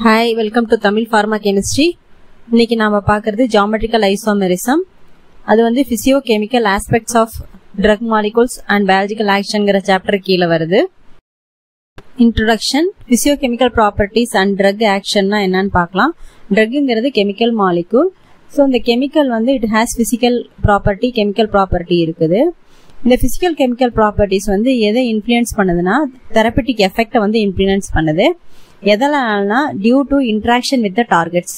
Hi, welcome to Tamil Pharma Chemistry. இன்னைக்கு நாம பார்க்கிறது geometrical isomerism. அது வந்து physiochemical aspects of drug molecules and biological actionங்கற chapter கீழ வருது. Introduction, physiochemical properties and drug actionனா என்னன்னு பார்க்கலாம். Drugங்கிறது chemical molecule. So இந்த chemical வந்து it has physical property, chemical property இருக்குது. இந்த physical chemical properties வந்து எதை influence பண்ணுதுன்னா therapeutic effect வந்து influence பண்ணுது. எதனாலனா due to interaction with the targets.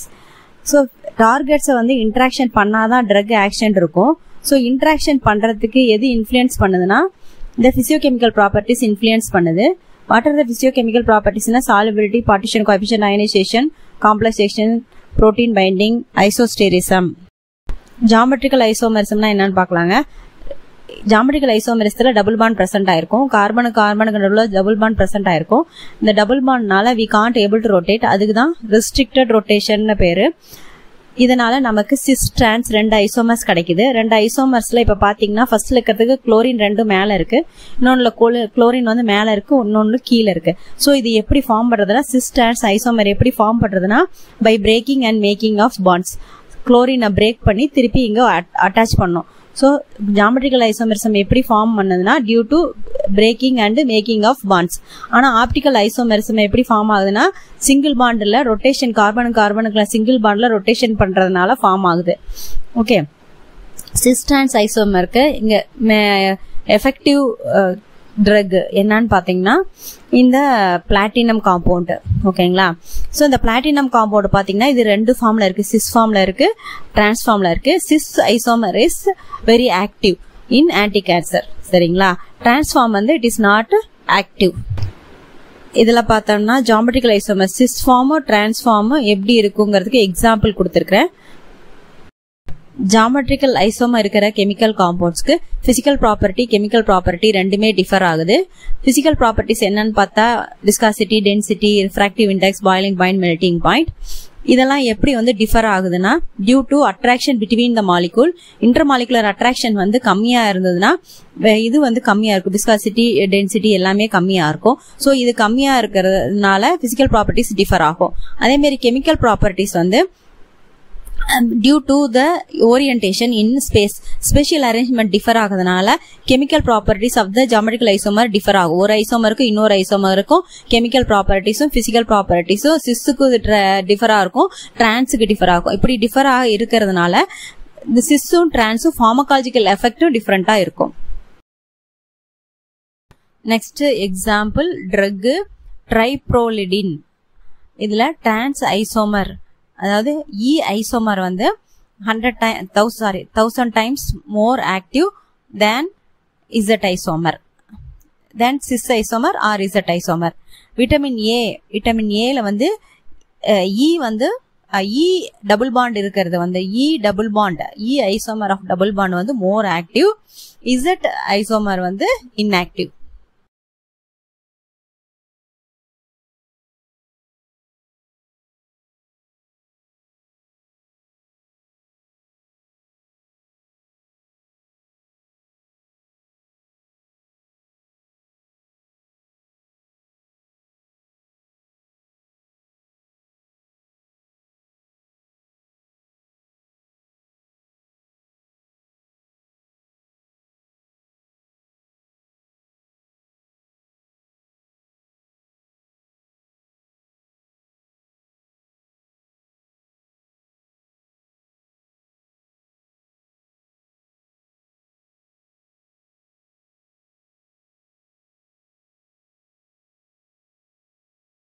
So targets வந்து interaction பண்ணாதான் drug action இருக்கும். So interaction பண்றதுக்கு எது influence பண்ணுதுன்னா இந்த physiochemical properties influence பண்ணுது. What are the physiochemical properties? Solubility, partition coefficient, ionization, complexation, protein binding, isosterism. Geometrical isomerism என்னன்னு பார்க்கலாங்க. Geometrical isomerism double bond present ஆயிருக்கும். கார்பனுக்கு நடுவுல double bond present ஆயிருக்கும். இந்த double bondனால we can't able to rotate. அதுக்கு தான் restricted rotation னு பேரு. இதனால நமக்கு cis trans ரெண்டு ஐசோமர்ஸ் கிடைக்குது. ரெண்டு ஐசோமர்ஸ்ல இப்ப பாத்தீங்கன்னா ஃபர்ஸ்ட்ல இருக்கிறதுக்கு குளோரின் ரெண்டு மேல இருக்கு. இன்னொன்னுல குளோரின் வந்து மேல இருக்கு, இன்னொன்னு கீழ இருக்கு. சோ இது எப்படி ஃபார்ம் பண்றதுன்னா cis trans ஐசோமர் எப்படி ஃபார்ம் பண்றதுன்னா by breaking and making of bonds. குளோரினை பிரேக் பண்ணி திருப்பி இங்க அட்டாச் பண்ணோம். So geometrical isomerism எப்படி ஃபார்ம் பண்ணதுன்னா due to breaking and making of bonds. ஆனா optical isomerism எப்படி ஃபார்ம் ஆகுதுன்னா சிங்கிள் பாண்ட்ல ரொட்டேஷன் கார்பனுக்கு சிங்கிள் பாண்ட்ல ரொட்டேஷன் பண்றதுனால ஃபார்ம் ஆகுது. ஓகே, cis trans ஐசோமருக்கு இங்க எஃபெக்டிவ் ட்ரக் என்னன்னு பாத்தீங்கன்னா இந்த பிளாட்டினம் காம்பவுண்ட். ஓகேங்களா, சோ இந்த பிளாட்டினம் காம்பவுண்ட் பாத்தீங்கன்னா இது ரெண்டு ஃபார்ம்ல இருக்கு, சிஸ் ஃபார்ம்ல இருக்கு, டிரான்ஸ் ஃபார்ம்ல இருக்கு. Cis isomer is very active in anti cancer. சரிங்களா, டிரான்ஸ் ஃபார்ம் வந்து இட் இஸ் நாட் ஆக்டிவ். இதுல பார்த்தோம்னா geometrical isomer cis form trans form எப்படி இருக்குங்கிறதுக்கு எக்ஸாம்பிள் கொடுத்திருக்கிறேன். ஜியோமெட்ரிக்கல் ஐசோமர் இருக்கிற கெமிக்கல் காம்பவுண்ட்ஸ்க்கு பிசிக்கல் ப்ராப்பர்ட்டி கெமிக்கல் ப்ராப்பர்ட்டி ரெண்டுமே டிஃபர் ஆகுது. பிசிக்கல் ப்ராப்பர்ட்டிஸ் என்னன்னு பார்த்தா viscosity, density, refractive index, boiling point, melting point. இதெல்லாம் எப்படி வந்து டிஃபர் ஆகுதுன்னா due to attraction between the molecule. Intermolecular attraction வந்து கம்மியா இருந்ததுன்னா இது வந்து கம்மியா இருக்கும், விஸ்காசிட்டி டென்சிட்டி எல்லாமே கம்மியா இருக்கும். சோ இது கம்மியா இருக்கிறதுனால பிசிக்கல் ப்ராப்பர்ட்டிஸ் டிஃபர் ஆகும். அதே மாதிரி கெமிக்கல் ப்ராப்பர்ட்டிஸ் வந்து due to the orientation in space, spatial arrangement differ ஆகுறதுனால chemical properties of the geometrical isomer differ ஆகும். ஒரு ஐசோமருக்கு இன்னொரு ஐசோமருக்கும் chemical propertiesம் physical propertiesம் சிஸ்க்கு டிஃபரா இருக்கும், டிரான்ஸுக்கு டிஃபர் ஆகும். இப்படி டிஃபர் ஆக இருக்கிறதுனால இந்த சிஸ்ஸும் டிரான்ஸும் pharmacological effectம் டிஃபரெண்டா இருக்கும். Next example drug triprolidine. இதுல டிரான்ஸ் ஐசோமர் அதாவது இ ஐசோமர் வந்து 1000 times more active than Z isomer, than cis isomer or Z isomer. Vitamin ஏல வந்து இ வந்து இ டபுள் பாண்ட் இருக்கிறது வந்து E double bond E isomer of double bond வந்து more active, Z isomer வந்து inactive.